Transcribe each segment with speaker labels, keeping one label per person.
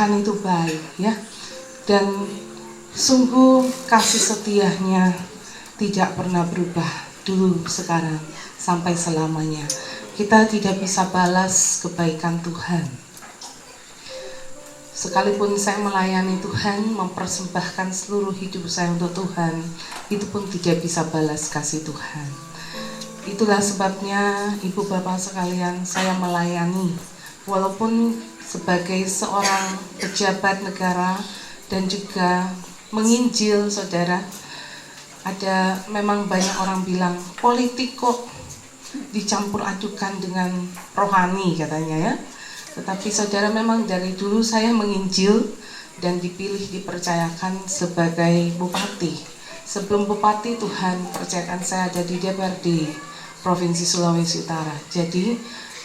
Speaker 1: Tuhan itu baik ya, dan sungguh kasih setianya tidak pernah berubah dulu, sekarang, sampai selamanya. Kita tidak bisa balas kebaikan Tuhan. Sekalipun saya melayani Tuhan, mempersembahkan seluruh hidup saya untuk Tuhan, itu pun tidak bisa balas kasih Tuhan. Itulah sebabnya Ibu Bapak sekalian, saya melayani walaupun sebagai seorang pejabat negara dan juga menginjil, saudara. Ada memang banyak orang bilang politik kok dicampur adukan dengan rohani katanya ya. Tetapi saudara, memang dari dulu saya menginjil dan dipilih, dipercayakan sebagai bupati. Sebelum bupati, Tuhan percayakan saya ada di DPRD Provinsi Sulawesi Utara. Jadi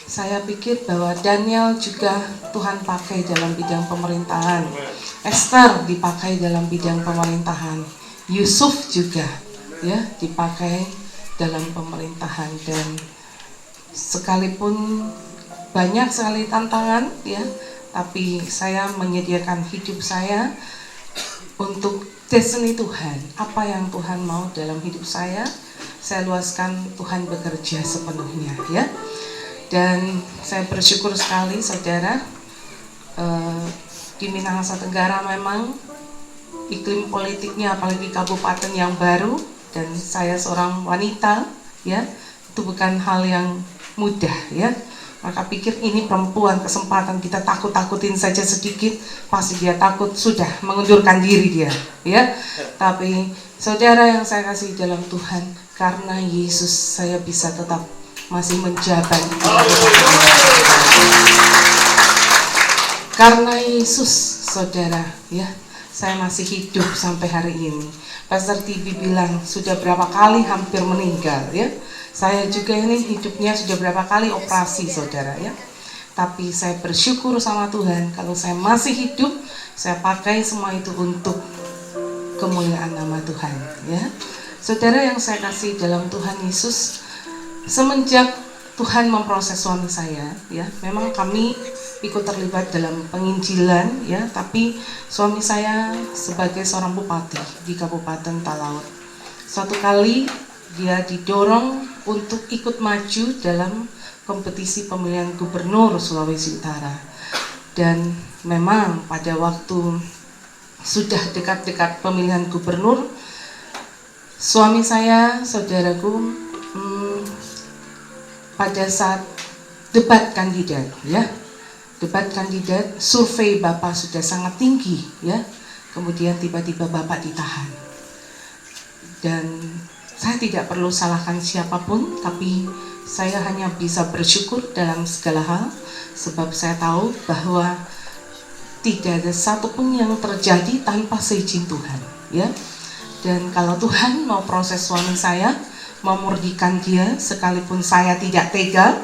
Speaker 1: saya pikir bahwa Daniel juga Tuhan pakai dalam bidang pemerintahan, Esther dipakai dalam bidang pemerintahan, Yusuf juga ya dipakai dalam pemerintahan. Dan sekalipun banyak sekali tantangan ya, tapi saya menyediakan hidup saya untuk destiny Tuhan. Apa yang Tuhan mau dalam hidup saya luaskan, Tuhan bekerja sepenuhnya ya. Dan saya bersyukur sekali saudara, di Minahasa Tenggara memang iklim politiknya, apalagi kabupaten yang baru, dan saya seorang wanita ya, itu bukan hal yang mudah ya. Maka pikir ini perempuan, kesempatan, kita takut-takutin saja sedikit pasti dia takut, sudah mengundurkan diri dia ya. Tapi saudara yang saya kasih dalam Tuhan, karena Yesus saya bisa tetap masih menjabat. Karena Yesus saudara ya, saya masih hidup sampai hari ini. Pastor Tibi bilang sudah berapa kali hampir meninggal ya. Saya juga ini hidupnya sudah berapa kali operasi saudara ya. Tapi saya bersyukur sama Tuhan, kalau saya masih hidup, saya pakai semua itu untuk kemuliaan nama Tuhan ya. Saudara yang saya kasih dalam Tuhan Yesus, semenjak Tuhan memproses suami saya ya, memang kami ikut terlibat dalam penginjilan ya, tapi suami saya sebagai seorang bupati di Kabupaten Talaut, suatu kali dia didorong untuk ikut maju dalam kompetisi pemilihan gubernur Sulawesi Utara. Dan memang pada waktu sudah dekat-dekat pemilihan gubernur, suami saya, saudaraku, pada saat debat kandidat ya, debat kandidat, survei Bapak sudah sangat tinggi ya, kemudian tiba-tiba Bapak ditahan. Dan saya tidak perlu salahkan siapapun, tapi saya hanya bisa bersyukur dalam segala hal, sebab saya tahu bahwa tidak ada satupun yang terjadi tanpa seizin Tuhan ya. Dan kalau Tuhan mau proses suami saya, memurnikan dia, sekalipun saya tidak tega,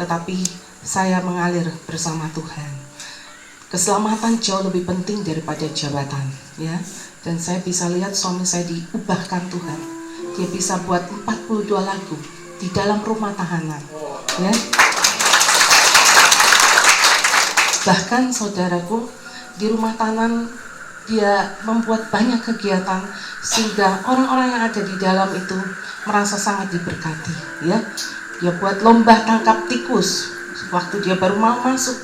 Speaker 1: tetapi saya mengalir bersama Tuhan. Keselamatan jauh lebih penting daripada jabatan ya. Dan saya bisa lihat suami saya diubahkan Tuhan. Dia bisa buat 42 lagu di dalam rumah tahanan ya. Bahkan saudaraku, di rumah tahanan dia membuat banyak kegiatan sehingga orang-orang yang ada di dalam itu merasa sangat diberkati ya. Dia buat lomba tangkap tikus. Waktu dia baru mau masuk,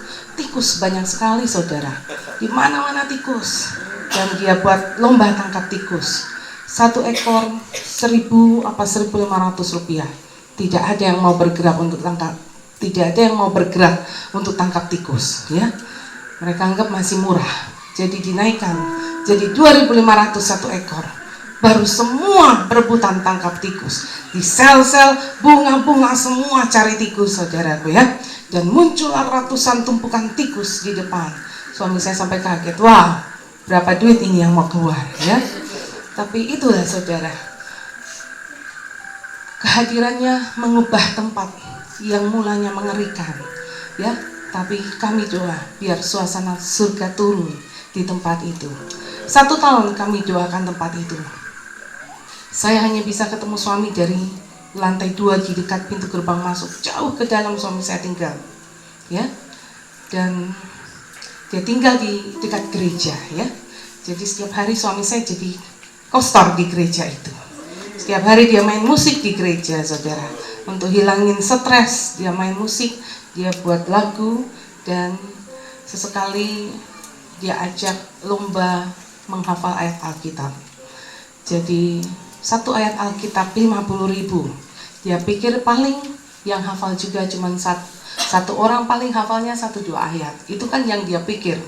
Speaker 1: tikus banyak sekali saudara, di mana-mana tikus. Dan dia buat lomba tangkap tikus, 1 ekor 1.000 apa 1.500 rupiah. Tidak ada yang mau bergerak untuk tangkap, tidak ada yang mau bergerak untuk tangkap tikus ya. Mereka anggap masih murah, jadi dinaikkan jadi 2.500 1 ekor. Baru semua berebutan tangkap tikus, di sel-sel, bunga-bunga, semua cari tikus saudaraku ya. Dan muncullah ratusan tumpukan tikus di depan. Suami saya sampai kaget, wah berapa duit ini yang mau keluar ya. Tapi itulah saudara, kehadirannya mengubah tempat yang mulanya mengerikan ya. Tapi kami doa biar suasana surga turun di tempat itu. 1 tahun kami doakan tempat itu. Saya hanya bisa ketemu suami dari lantai 2 di dekat pintu gerbang masuk, jauh ke dalam suami saya tinggal ya. Dan Dia tinggal di dekat gereja ya. Jadi setiap hari suami saya jadi kostor di gereja itu. Setiap hari dia main musik di gereja, saudara. Untuk hilangin stres, dia main musik, dia buat lagu, dan sesekali dia ajak lomba menghafal ayat Alkitab. Jadi satu ayat Alkitab 50.000. Dia pikir paling yang hafal juga cuma satu orang, paling hafalnya 1-2 ayat. Itu kan yang dia pikir.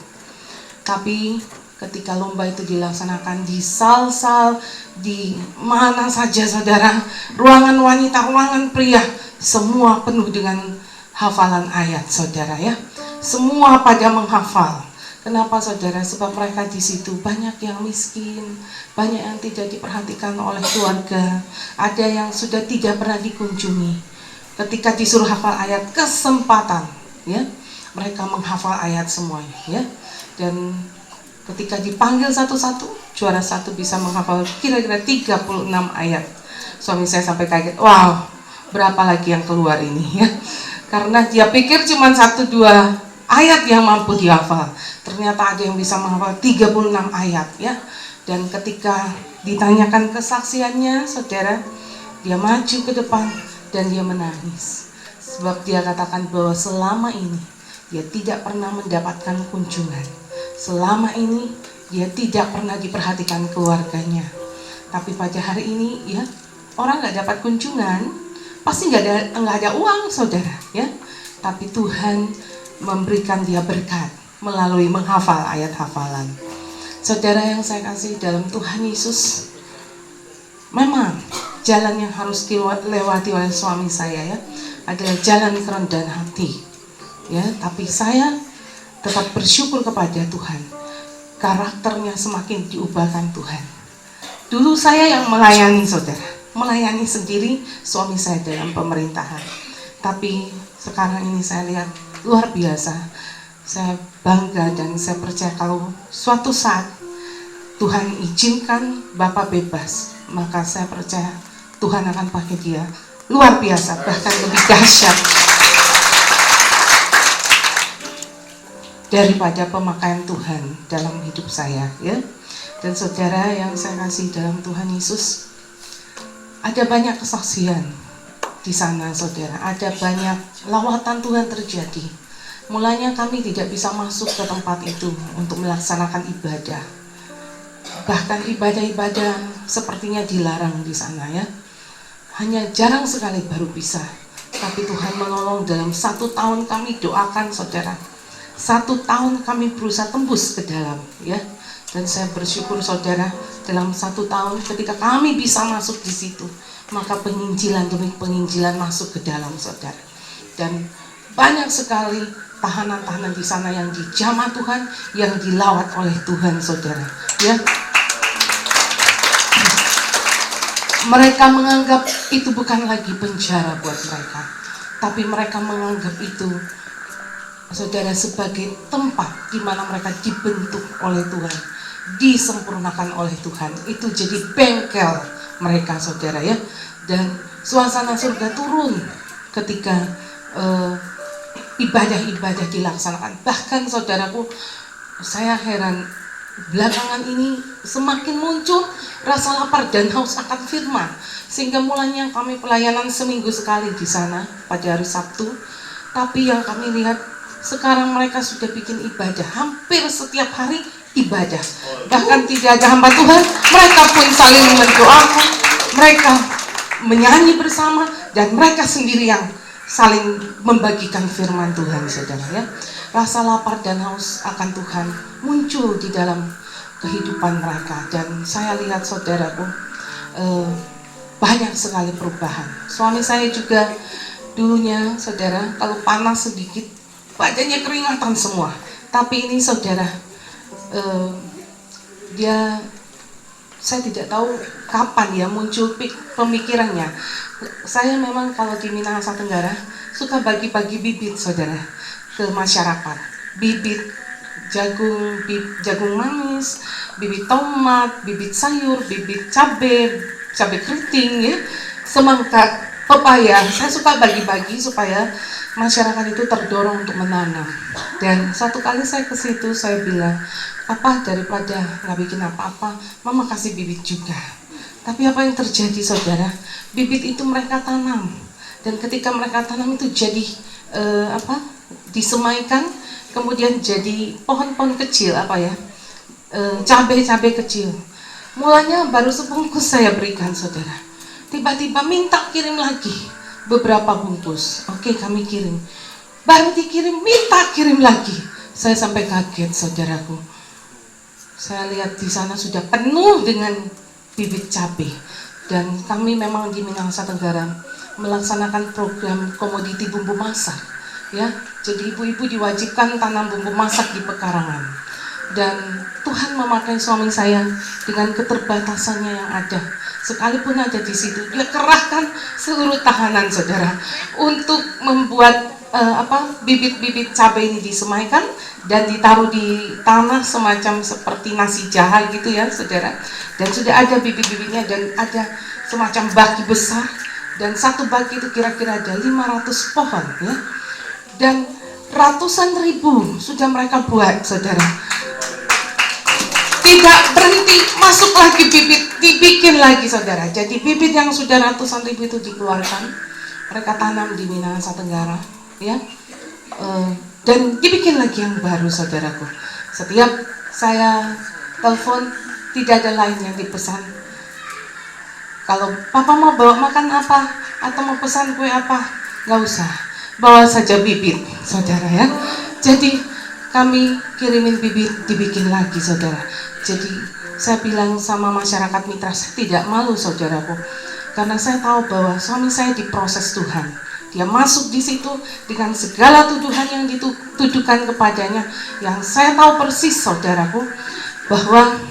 Speaker 1: Tapi ketika lomba itu dilaksanakan di sal-sal, di mana saja saudara, ruangan wanita, ruangan pria, semua penuh dengan hafalan ayat saudara ya. Semua pada menghafal. Kenapa saudara? Sebab mereka di situ banyak yang miskin, banyak yang tidak diperhatikan oleh keluarga, ada yang sudah tidak pernah dikunjungi. Ketika disuruh hafal ayat, kesempatan ya, mereka menghafal ayat semuanya ya. Dan ketika dipanggil satu-satu, juara satu bisa menghafal kira-kira 36 ayat. Suami saya sampai kaget, wow, berapa lagi yang keluar ini ya. Karena dia pikir cuma 1-2 ayat yang mampu dihafal. Ternyata ada yang bisa menghafal 36 ayat ya. Dan ketika ditanyakan kesaksiannya, saudara, dia maju ke depan dan dia menangis. Sebab dia katakan bahwa selama ini dia tidak pernah mendapatkan kunjungan. Selama ini dia tidak pernah diperhatikan keluarganya. Tapi pada hari ini ya, orang nggak dapat kunjungan, pasti nggak ada uang saudara ya. Tapi Tuhan memberikan dia berkat melalui menghafal ayat hafalan. Saudara yang saya kasih dalam Tuhan Yesus, memang jalan yang harus dilewati oleh suami saya ya adalah jalan kerendahan hati ya. Tapi saya tetap bersyukur kepada Tuhan, karakternya semakin diubahkan Tuhan. Dulu saya yang melayani saudara, melayani sendiri suami saya dalam pemerintahan. Tapi sekarang ini saya lihat luar biasa. Saya bangga dan saya percaya kalau suatu saat Tuhan izinkan Bapak bebas, maka saya percaya Tuhan akan pakai dia luar biasa, bahkan lebih dahsyat daripada pemakaian Tuhan dalam hidup saya ya. Dan saudara yang saya kasih dalam Tuhan Yesus, ada banyak kesaksian di sana saudara, ada banyak lawatan Tuhan terjadi. Mulanya kami tidak bisa masuk ke tempat itu untuk melaksanakan ibadah. Bahkan ibadah-ibadah sepertinya dilarang di sana ya. Hanya jarang sekali baru bisa. Tapi Tuhan menolong dalam 1 tahun kami doakan saudara. 1 tahun kami berusaha tembus ke dalam ya. Dan saya bersyukur saudara, dalam 1 tahun ketika kami bisa masuk di situ, maka penginjilan demi penginjilan masuk ke dalam saudara. Dan banyak sekali tahanan-tahanan di sana yang dijamah Tuhan, yang dilawat oleh Tuhan saudara ya. Mereka menganggap itu bukan lagi penjara buat mereka, tapi mereka menganggap itu saudara sebagai tempat di mana mereka dibentuk oleh Tuhan, disempurnakan oleh Tuhan. Itu jadi bengkel mereka saudara ya. Dan suasana surga turun ketika ibadah-ibadah dilaksanakan. Bahkan saudaraku, saya heran, belakangan ini semakin muncul rasa lapar dan haus akan firman, sehingga mulanya kami pelayanan seminggu sekali di sana pada hari Sabtu. Tapi yang kami lihat sekarang mereka sudah bikin ibadah hampir setiap hari ibadah. Bahkan tidak ada hamba Tuhan, mereka pun saling mendoakan, mereka menyanyi bersama, dan mereka sendiri yang saling membagikan firman Tuhan saudara ya. Rasa lapar dan haus akan Tuhan muncul di dalam kehidupan mereka. Dan saya lihat saudaraku, banyak sekali perubahan. Suami saya juga dulunya saudara, kalau panas sedikit badannya keringatan semua. Tapi ini saudara, saya tidak tahu kapan ya muncul pemikirannya. Saya memang kalau di Minahasa Tenggara suka bagi-bagi bibit saudara ke masyarakat. Bibit jagung manis, bibit tomat, bibit sayur, bibit cabai keriting ya, semangka, pepaya. Saya suka bagi-bagi supaya masyarakat itu terdorong untuk menanam. Dan satu kali saya ke situ, saya bilang, apa daripada nggak bikin apa-apa, mama kasih bibit juga. Tapi apa yang terjadi saudara? Bibit itu mereka tanam, dan ketika mereka tanam itu jadi disemaikan, kemudian jadi pohon-pohon kecil cabai-cabai kecil. Mulanya baru sebungkus saya berikan saudara. Tiba-tiba minta kirim lagi beberapa bungkus. Oke, kami kirim. Baru dikirim, minta kirim lagi. Saya sampai kaget saudaraku. Saya lihat di sana sudah penuh dengan bibit cabai. Dan kami memang di Minahasa Tenggara melaksanakan program komoditi bumbu masak. Ya, jadi ibu-ibu diwajibkan tanam bumbu masak di pekarangan. Dan Tuhan memakai suami saya dengan keterbatasannya yang ada. Sekalipun ada di situ, dia kerahkan seluruh tahanan saudara untuk membuat bibit-bibit cabai ini disemaikan dan ditaruh di tanah semacam seperti nasi jaha gitu ya saudara. Dan sudah ada bibit-bibitnya dan ada semacam baki besar, dan satu baki itu kira-kira ada 500 pohon ya. Dan ratusan ribu sudah mereka buat saudara. Tidak berhenti, masuk lagi bibit, dibikin lagi saudara. Jadi bibit yang sudah ratusan ribu itu dikeluarkan, mereka tanam di Minahasa Tenggara ya. Dan dibikin lagi yang baru saudaraku. Setiap saya telepon, tidak ada lain yang dipesan. Kalau papa mau bawa makan apa atau mau pesan kue apa, nggak usah, bawa saja bibit saudara ya. Jadi kami kirimin bibit, dibikin lagi saudara. Jadi saya bilang sama masyarakat mitra, saya tidak malu saudaraku, karena saya tahu bahwa suami saya diproses Tuhan. Dia masuk di situ dengan segala tuduhan yang dituduhkan kepadanya, yang saya tahu persis saudaraku bahwa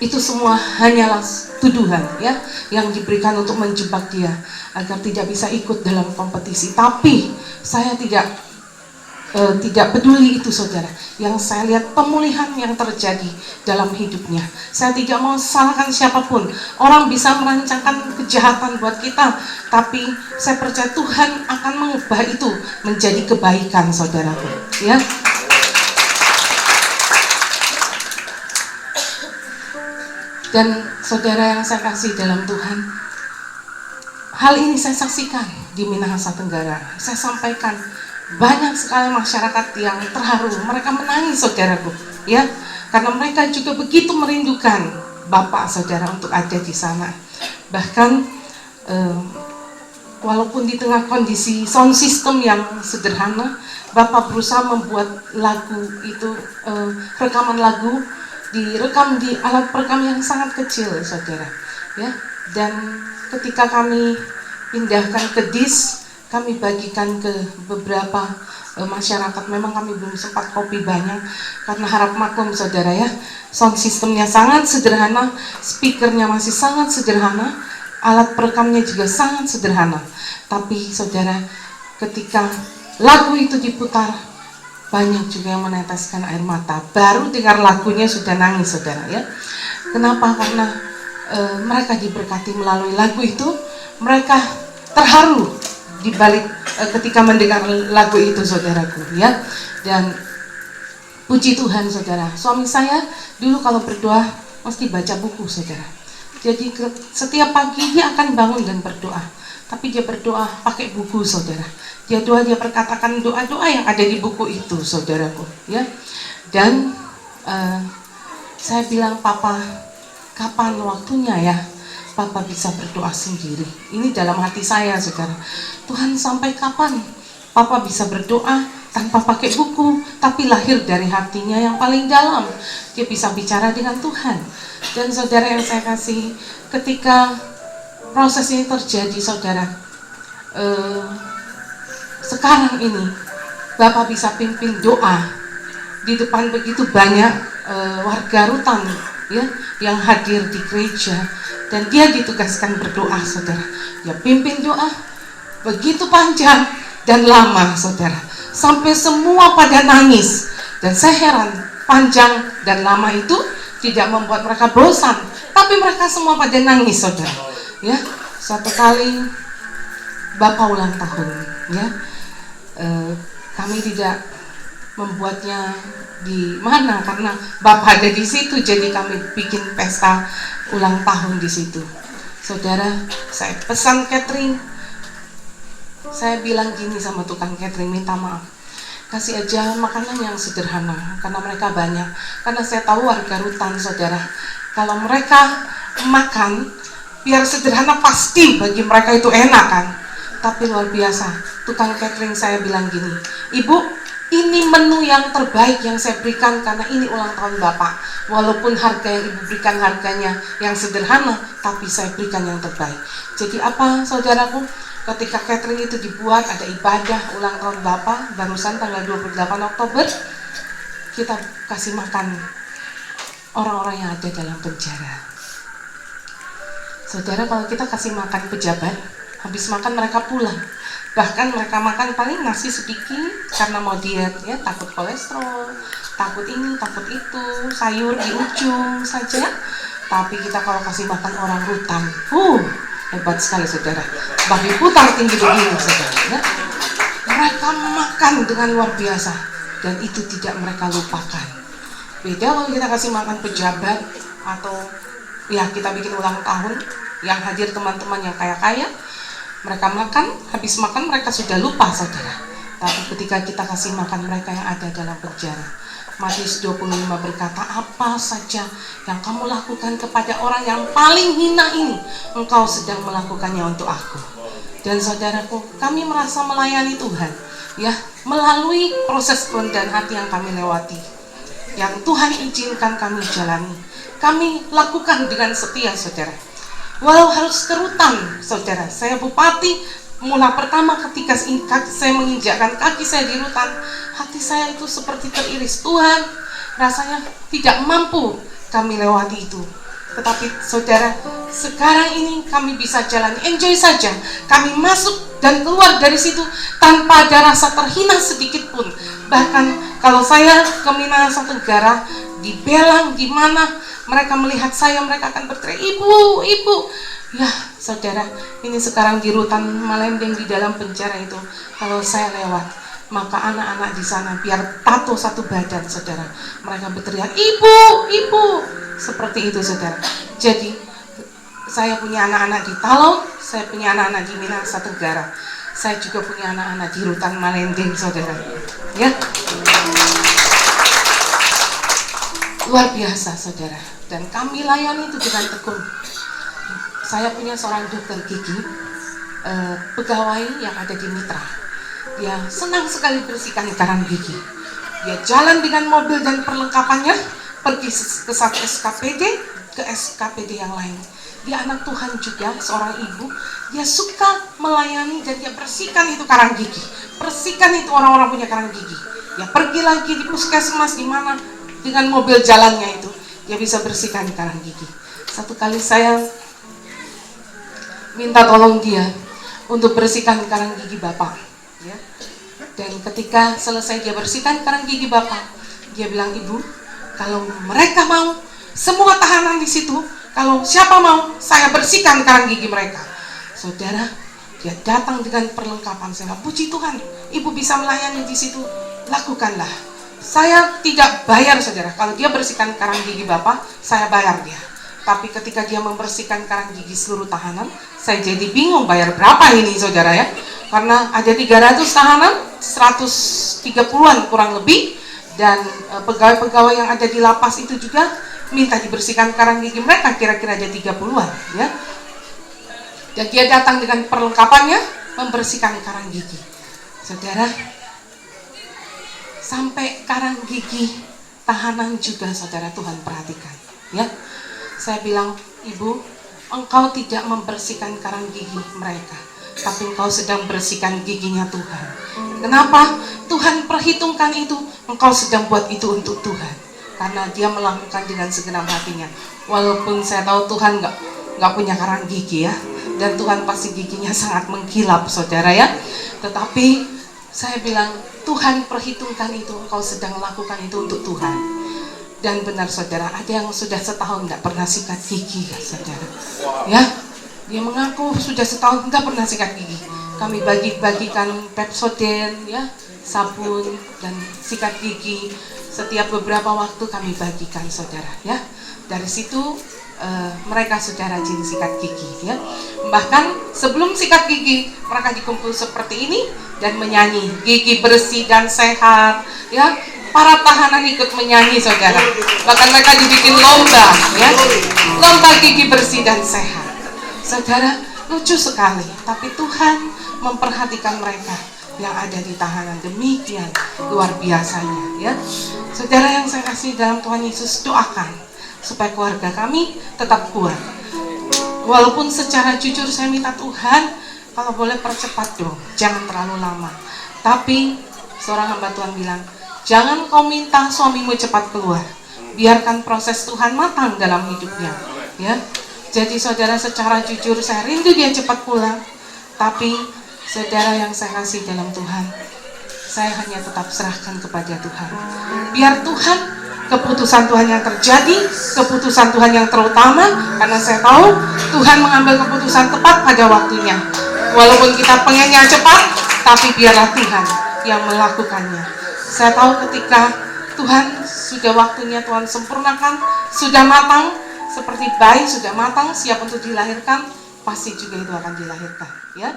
Speaker 1: itu semua hanyalah tuduhan ya, yang diberikan untuk menjebak dia agar tidak bisa ikut dalam kompetisi. Tapi saya tidak peduli itu saudara. Yang saya lihat pemulihan yang terjadi dalam hidupnya. Saya tidak mau salahkan siapapun. Orang bisa merancangkan kejahatan buat kita, tapi saya percaya Tuhan akan mengubah itu menjadi kebaikan saudaraku ya. Dan saudara yang saya kasih dalam Tuhan, hal ini saya saksikan di Minahasa Tenggara. Saya sampaikan, banyak sekali masyarakat yang terharu, mereka menangis saudaraku ya, karena mereka juga begitu merindukan Bapak saudara untuk ada di sana. Bahkan walaupun di tengah kondisi sound system yang sederhana, Bapak berusaha membuat lagu itu, rekaman lagu direkam di alat perekam yang sangat kecil saudara ya. Dan ketika kami pindahkan ke disk, kami bagikan ke beberapa masyarakat. Memang kami belum sempat copy banyak karena harap maklum saudara ya, sound systemnya sangat sederhana, speakernya masih sangat sederhana, alat perekamnya juga sangat sederhana. Tapi saudara, ketika lagu itu diputar, banyak juga yang meneteskan air mata. Baru dengar lagunya sudah nangis saudara ya. Kenapa? Karena mereka diberkati melalui lagu itu. Mereka terharu di balik ketika mendengar lagu itu saudaraku ya. Dan puji Tuhan saudara, suami saya dulu kalau berdoa mesti baca buku saudara. Jadi setiap pagi dia akan bangun dan berdoa, tapi dia berdoa pakai buku saudara. Dia perkatakan doa-doa yang ada di buku itu saudaraku ya. Dan saya bilang, Papa, kapan waktunya ya Papa bisa berdoa sendiri? Ini dalam hati saya saudara. Tuhan, sampai kapan Papa bisa berdoa tanpa pakai buku, tapi lahir dari hatinya yang paling dalam? Dia bisa bicara dengan Tuhan. Dan saudara yang saya kasih, ketika proses ini terjadi saudara, sekarang ini Bapak bisa pimpin doa di depan begitu banyak warga Rutan ya, yang hadir di gereja, dan dia ditugaskan berdoa saudara. Dia pimpin doa begitu panjang dan lama saudara, sampai semua pada nangis. Dan saya heran, panjang dan lama itu tidak membuat mereka bosan, tapi mereka semua pada nangis saudara ya. Satu kali Bapak ulang tahun ya, Kami tidak membuatnya di mana karena Bapak ada di situ, jadi kami bikin pesta ulang tahun di situ. Saudara, saya pesan catering. Saya bilang gini sama tukang catering, minta maaf, kasih aja makanan yang sederhana karena mereka banyak. Karena saya tahu warga Rutan, saudara, kalau mereka makan biar sederhana pasti bagi mereka itu enak kan. Tapi luar biasa, tukang catering saya bilang gini, Ibu, ini menu yang terbaik yang saya berikan karena ini ulang tahun Bapak. Walaupun harga yang Ibu berikan harganya yang sederhana, tapi saya berikan yang terbaik. Jadi apa, saudaraku? Ketika catering itu dibuat, ada ibadah ulang tahun Bapak, barusan tanggal 28 Oktober, kita kasih makan orang-orang yang ada dalam penjara. Saudara, kalau kita kasih makan pejabat, habis makan mereka pulang. Bahkan mereka makan paling nasi sedikit karena mau diet, ya, takut kolesterol, takut ini, takut itu, sayur di ujung saja. Tapi kita kalau kasih makan orang Rutan, hebat sekali, saudara. Babi putar tinggi begini, saudara. Ya. Mereka makan dengan luar biasa dan itu tidak mereka lupakan. Beda kalau kita kasih makan pejabat atau ya kita bikin ulang tahun yang hadir teman-teman yang kaya-kaya, mereka makan, habis makan mereka sudah lupa, saudara. Tapi ketika kita kasih makan mereka yang ada dalam penjara, Matius 25 berkata, apa saja yang kamu lakukan kepada orang yang paling hina ini, engkau sedang melakukannya untuk aku. Dan saudaraku, kami merasa melayani Tuhan, ya, melalui proses kerendahan hati yang kami lewati, yang Tuhan izinkan kami jalani, kami lakukan dengan setia, saudara. Walau harus ke Rutan, saudara. Saya bupati, mula pertama ketika saya menginjakkan kaki saya di Rutan, hati saya itu seperti teriris. Tuhan, rasanya tidak mampu kami lewati itu. Tetapi saudara, sekarang ini kami bisa jalan, enjoy saja. Kami masuk dan keluar dari situ tanpa ada rasa terhina sedikit pun. Bahkan kalau saya ke Minahasa Tenggara, di Belang, di mana mereka melihat saya, mereka akan berteriak, ibu, ibu. Ya, saudara, ini sekarang di Rutan Malembeng di dalam penjara itu, kalau saya lewat, maka anak-anak di sana biar tato satu badan, saudara. Mereka berteriak, ibu, ibu. Seperti itu, saudara. Jadi, saya punya anak-anak di Talaut, saya punya anak-anak di Minahasa Tenggara. Saya juga punya anak-anak di Rutan Malembeng, saudara. Ya. Luar biasa, saudara. Dan kami layani itu dengan tekun. Saya punya seorang dokter gigi, pegawai yang ada di Mitra. Dia senang sekali bersihkan karang gigi. Dia jalan dengan mobil dan perlengkapannya, pergi ke satu SKPD, ke SKPD yang lain. Dia anak Tuhan juga, seorang ibu. Dia suka melayani dan dia bersihkan itu karang gigi. Bersihkan itu orang-orang punya karang gigi. Dia pergi lagi di puskesmas di mana dengan mobil jalannya itu. Dia bisa bersihkan karang gigi. Satu kali saya minta tolong dia untuk bersihkan karang gigi Bapak, ya. Dan ketika selesai dia bersihkan karang gigi Bapak, dia bilang, ibu, kalau mereka mau, semua tahanan di situ, kalau siapa mau, saya bersihkan karang gigi mereka. Saudara, dia datang dengan perlengkapan. Saya bilang, puji Tuhan, ibu bisa melayani di situ, lakukanlah. Saya tidak bayar, saudara. Kalau dia bersihkan karang gigi Bapak, saya bayar dia. Tapi ketika dia membersihkan karang gigi seluruh tahanan, saya jadi bingung bayar berapa ini, saudara, ya. Karena ada 300 tahanan, 130-an kurang lebih, dan pegawai-pegawai yang ada di lapas itu juga minta dibersihkan karang gigi mereka, kira-kira ada 30-an, ya. Dan dia datang dengan perlengkapannya, membersihkan karang gigi. Saudara, sampai karang gigi tahanan juga, saudara, Tuhan perhatikan, ya. Saya bilang, ibu, engkau tidak membersihkan karang gigi mereka, tapi engkau sedang bersihkan giginya Tuhan. Kenapa? Tuhan perhitungkan itu, engkau sedang buat itu untuk Tuhan, karena dia melakukan dengan segenap hatinya. Walaupun saya tahu Tuhan nggak punya karang gigi, ya, dan Tuhan pasti giginya sangat mengkilap, saudara, ya. Tetapi saya bilang, Tuhan perhitungkan itu, engkau sedang melakukan itu untuk Tuhan. Dan benar, saudara, ada yang sudah setahun nggak pernah sikat gigi, ya, saudara. Ya, dia mengaku sudah setahun nggak pernah sikat gigi kami bagi-bagikan Pepsodent, ya, sabun dan sikat gigi. Setiap beberapa waktu kami bagikan saudara, ya. Dari situ mereka sudah rajin sikat gigi, ya. Bahkan sebelum sikat gigi mereka dikumpul seperti ini dan menyanyi gigi bersih dan sehat, ya. Para tahanan ikut menyanyi saudara. Bahkan mereka dibikin lomba, ya, lomba gigi bersih dan sehat. Saudara, lucu sekali. Tapi Tuhan memperhatikan mereka yang ada di tahanan, demikian luar biasanya, ya. Saudara yang saya kasih dalam Tuhan Yesus, doakan supaya keluarga kami tetap kuat. Walaupun secara jujur saya minta Tuhan, kalau boleh percepat dong, jangan terlalu lama. Tapi seorang hamba Tuhan bilang, jangan kau minta suamimu cepat keluar, biarkan proses Tuhan matang dalam hidupnya, ya. Jadi saudara, secara jujur saya rindu dia cepat pulang. Tapi saudara yang saya kasih dalam Tuhan, saya hanya tetap serahkan kepada Tuhan. Biar Tuhan, keputusan Tuhan yang terjadi, keputusan Tuhan yang terutama, karena saya tahu Tuhan mengambil keputusan tepat pada waktunya. Walaupun kita pengennya cepat, tapi biarlah Tuhan yang melakukannya. Saya tahu ketika Tuhan sudah waktunya, Tuhan sempurnakan, sudah matang, seperti bayi sudah matang, siap untuk dilahirkan, pasti juga itu akan dilahirkan, ya.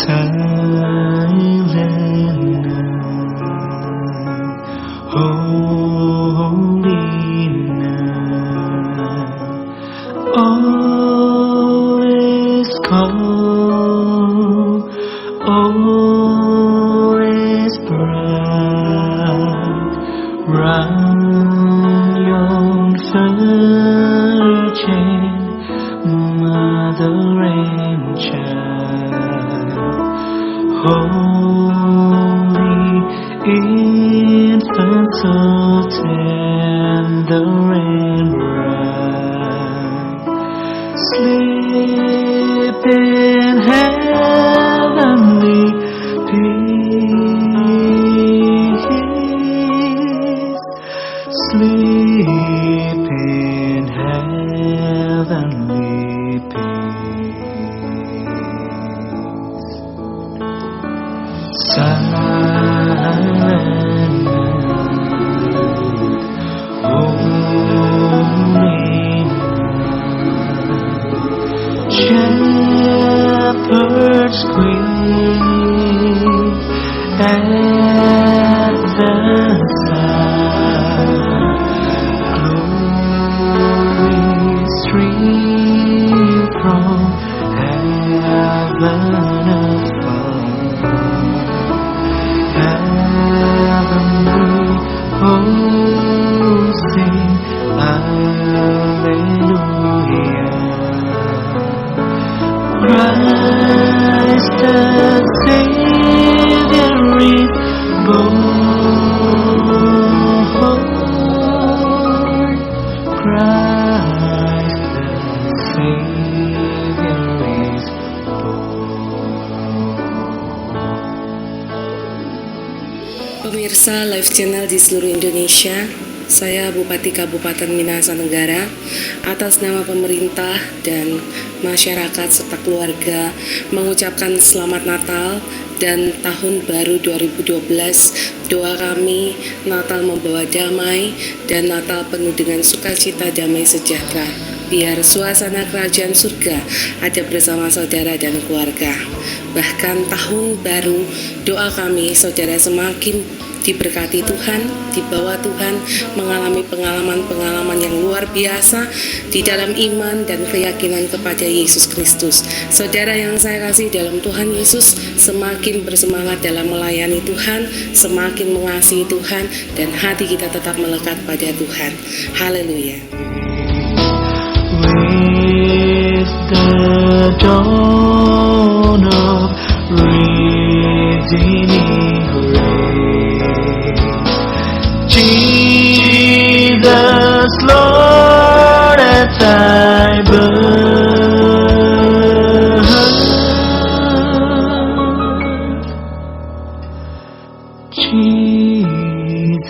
Speaker 2: Silent night, holy night, all is calm, all is bright, round yon virgin mother and child. Holy infant, so tender and bright, sleep in heavenly peace, sleep in heavenly peace. Silent night, holy night, shepherds queen at the side, glory stream from heaven above. Heavenly hosts sing Alleluia. Christ the Savior is born. Christ the Savior is
Speaker 3: Pemirsa Live Channel di seluruh Indonesia, saya Bupati Kabupaten Minahasa Tenggara, atas nama pemerintah dan masyarakat serta keluarga mengucapkan Selamat Natal dan Tahun Baru 2012. Doa kami, Natal membawa damai dan Natal penuh dengan sukacita, damai sejahtera. Biar suasana kerajaan surga ada bersama saudara dan keluarga. Bahkan tahun baru, doa kami saudara semakin diberkati Tuhan, dibawa Tuhan, mengalami pengalaman-pengalaman yang luar biasa di dalam iman dan keyakinan kepada Yesus Kristus. Saudara yang saya kasih dalam Tuhan Yesus, semakin bersemangat dalam melayani Tuhan, semakin mengasihi Tuhan, dan hati kita tetap melekat pada Tuhan. Haleluya.
Speaker 2: With the dawn of redeeming grace, Jesus, Lord, at thy birth, Jesus,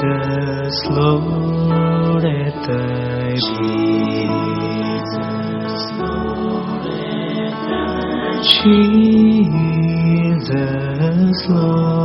Speaker 2: Lord.